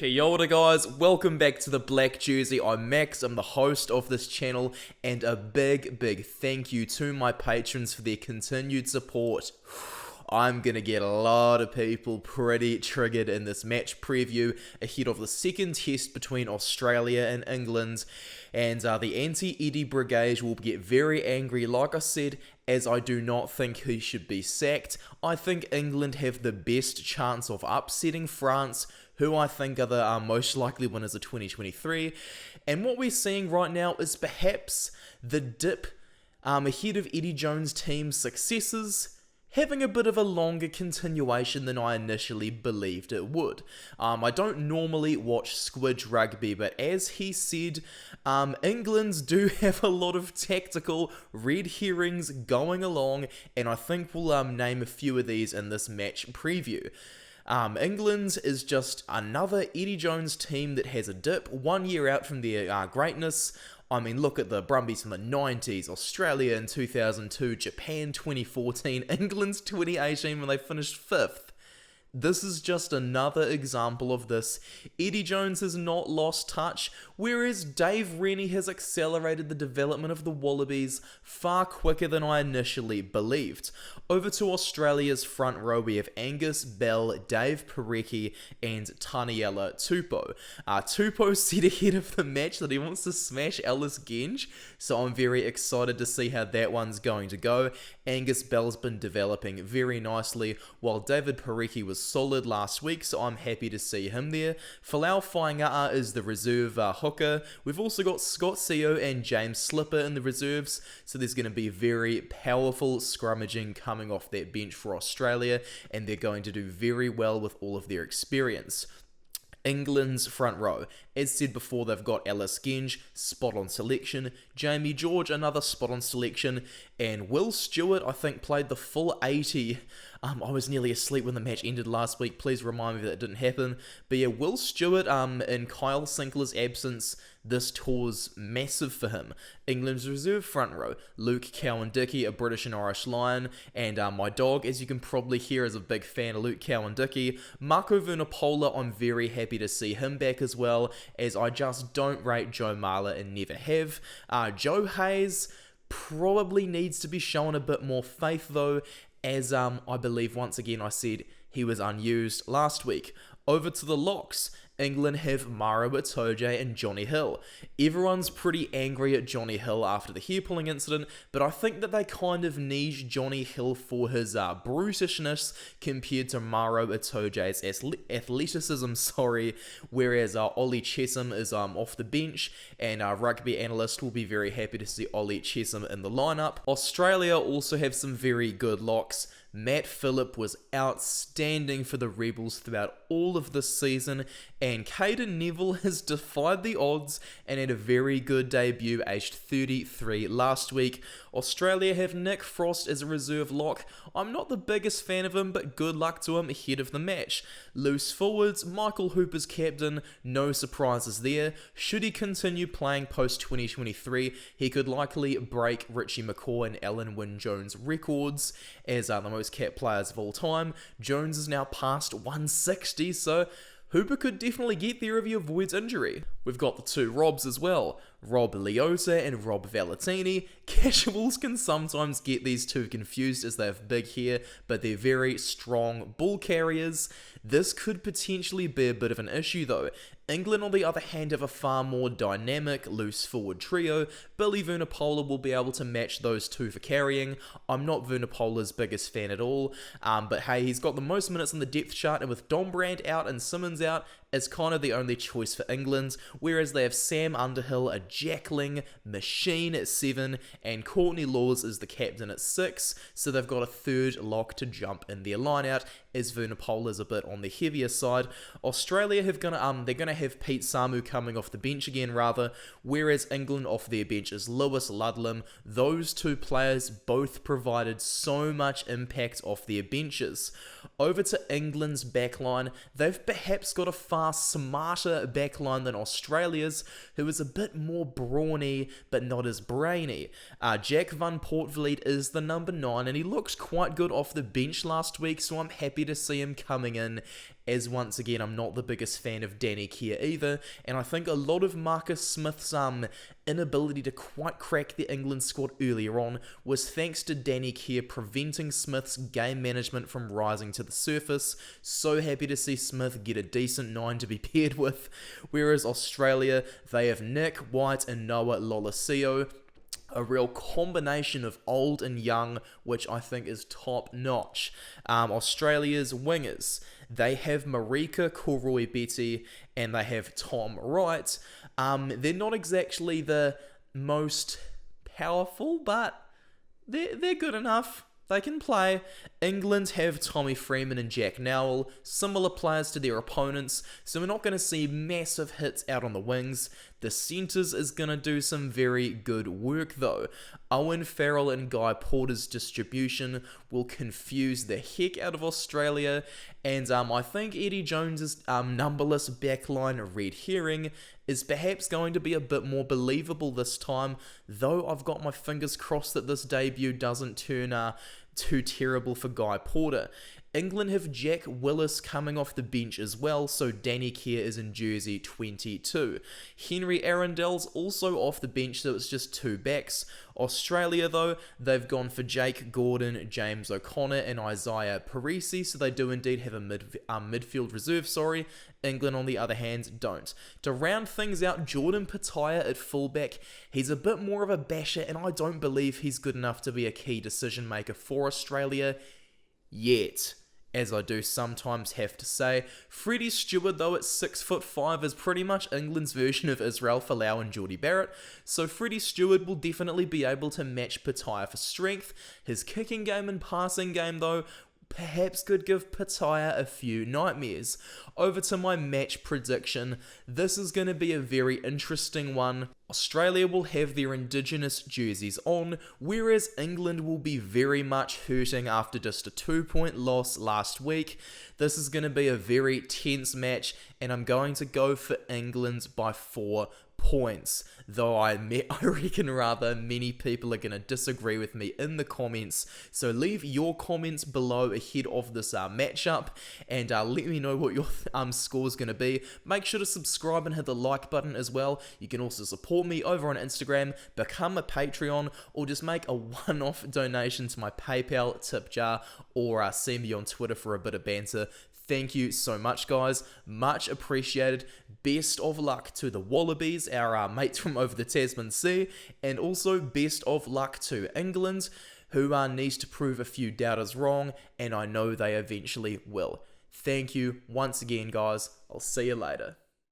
Kia ora guys, welcome back to the Black Jersey. I'm Max, I'm the host of this channel, and a big thank you to my patrons for their continued support. I'm going to get a lot of people pretty triggered in this match preview ahead of the second test between Australia and England, and the anti-Eddie brigade will get very angry, like I said, as I do not think he should be sacked. I think England have the best chance of upsetting France, who I think are the most likely winners of 2023, and what we're seeing right now is perhaps the dip ahead of Eddie Jones' team's successes having a bit of a longer continuation than I initially believed it would. I don't normally watch Squidge Rugby, but as he said, England do have a lot of tactical red herrings going along, and I think we'll name a few of these in this match preview. England is just another Eddie Jones team that has a dip 1 year out from their greatness. I mean, look at the Brumbies from the 90s, Australia in 2002, Japan 2014, England's 2018 when they finished 5th. This is just another example of this. Eddie Jones has not lost touch, whereas Dave Rennie has accelerated the development of the Wallabies far quicker than I initially believed. Over to Australia's front row, we have Angus Bell, Dave Parecki, and Taniela Tupou. Tupou said ahead of the match that he wants to smash Ellis Genge, so I'm very excited to see how that one's going to go. Angus Bell's been developing very nicely, while David Parecki was solid last week, so I'm happy to see him there. Falau Fainga'a is the reserve hooker. We've also got Scott Seo and James Slipper in the reserves, so there's going to be very powerful scrummaging coming off that bench for Australia, and they're going to do very well with all of their experience. England's front row. As said before, they've got Ellis Genge, spot on selection, Jamie George, another spot on selection, and Will Stewart, I think, played the full 80. I was nearly asleep when the match ended last week. Please remind me that didn't happen. But yeah, Will Stewart, in Kyle Sinclair's absence, this tour's massive for him. England's reserve front row, Luke Cowan-Dickie, a British and Irish Lion, and my dog, as you can probably hear, is a big fan of Luke Cowan-Dickie. Marco Vunipola, I'm very happy to see him back as well, as I just don't rate Joe Marler and never have. Joe Hayes probably needs to be shown a bit more faith though, as I believe once again I said he was unused last week. Over to the locks. England have Maro Itoje and Johnny Hill. Everyone's pretty angry at Johnny Hill after the hair pulling incident, but I think that they kind of need Johnny Hill for his brutishness compared to Maro Itoje's athleticism, whereas Ollie Chessum is off the bench, and Rugby Analyst will be very happy to see Ollie Chessum in the lineup. Australia also have some very good locks. Matt Phillip was outstanding for the Rebels throughout all of this season, and Caden Neville has defied the odds and had a very good debut, aged 33 last week. Australia have Nick Frost as a reserve lock. I'm not the biggest fan of him, but good luck to him ahead of the match. Loose forwards, Michael Hooper's captain, no surprises there. Should he continue playing post-2023, he could likely break Richie McCaw and Alan Wynne-Jones' records as the most capped players of all time. Jones is now past 160, so Hooper could definitely get there if he avoids injury. We've got the two Robs as well, Rob Leota and Rob Valentini. Casuals can sometimes get these two confused as they have big hair, but they're very strong ball carriers. This could potentially be a bit of an issue though. England, on the other hand, have a far more dynamic, loose forward trio. Billy Vunipola will be able to match those two for carrying. I'm not Vunipola's biggest fan at all, but hey, he's got the most minutes on the depth chart, and with Dombrand out and Simmons out, is kind of the only choice for England, whereas they have Sam Underhill, a jackling machine at 7, and Courtney Laws is the captain at 6, so they've got a third lock to jump in their line-out, as Vunipola's a bit on the heavier side. Australia they're gonna have Pete Samu coming off the bench again rather, whereas England off their bench is Lewis Ludlam. Those two players both provided so much impact off their benches. Over to England's backline, they've perhaps got a far smarter backline than Australia's, who is a bit more brawny but not as brainy. Jack van Poortvliet is the number 9, and he looks quite good off the bench last week, so I'm happy to see him coming in as once again, I'm not the biggest fan of Danny Keir either, and I think a lot of Marcus Smith's inability to quite crack the England squad earlier on was thanks to Danny Keir preventing Smith's game management from rising to the surface. So happy to see Smith get a decent 9 to be paired with, whereas Australia, they have Nick, White and Noah Lolesio, a real combination of old and young, which I think is top notch. Australia's wingers, they have Marika Koroi-Betty and they have Tom Wright. They're not exactly the most powerful, but they're good enough. They can play. England have Tommy Freeman and Jack Nowell, similar players to their opponents, so we're not going to see massive hits out on the wings. The centres is going to do some very good work though. Owen Farrell and Guy Porter's distribution will confuse the heck out of Australia, and I think Eddie Jones's numberless backline red herring is perhaps going to be a bit more believable this time, though I've got my fingers crossed that this debut doesn't turn too terrible for Guy Porter. England have Jack Willis coming off the bench as well, so Danny Keir is in jersey 22. Henry Arundel's also off the bench, so it's just 2 backs. Australia, though, they've gone for Jake Gordon, James O'Connor, and Isaiah Parisi, so they do indeed have a midfield reserve, England, on the other hand, don't. To round things out, Jordan Petaia at fullback, he's a bit more of a basher, and I don't believe he's good enough to be a key decision maker for Australia yet, as I do sometimes have to say. Freddie Stewart, though, at 6'5", is pretty much England's version of Israel Folau and Geordie Barrett, so Freddie Stewart will definitely be able to match Petaia for strength. His kicking game and passing game, though, perhaps could give Petaia a few nightmares. Over to my match prediction. This is going to be a very interesting one. Australia will have their Indigenous jerseys on, whereas England will be very much hurting after just a 2-point loss last week. This is going to be a very tense match, and I'm going to go for England by 4 points, though I reckon rather many people are going to disagree with me in the comments, so leave your comments below ahead of this matchup, and let me know what your score is going to be. Make sure to subscribe and hit the like button as well. You can also support me over on Instagram, become a Patreon, or just make a one-off donation to my PayPal tip jar, or see me on Twitter for a bit of banter. Thank you so much, guys. Much appreciated. Best of luck to the Wallabies, our mates from over the Tasman Sea, and also best of luck to England, who needs to prove a few doubters wrong, and I know they eventually will. Thank you once again, guys. I'll see you later.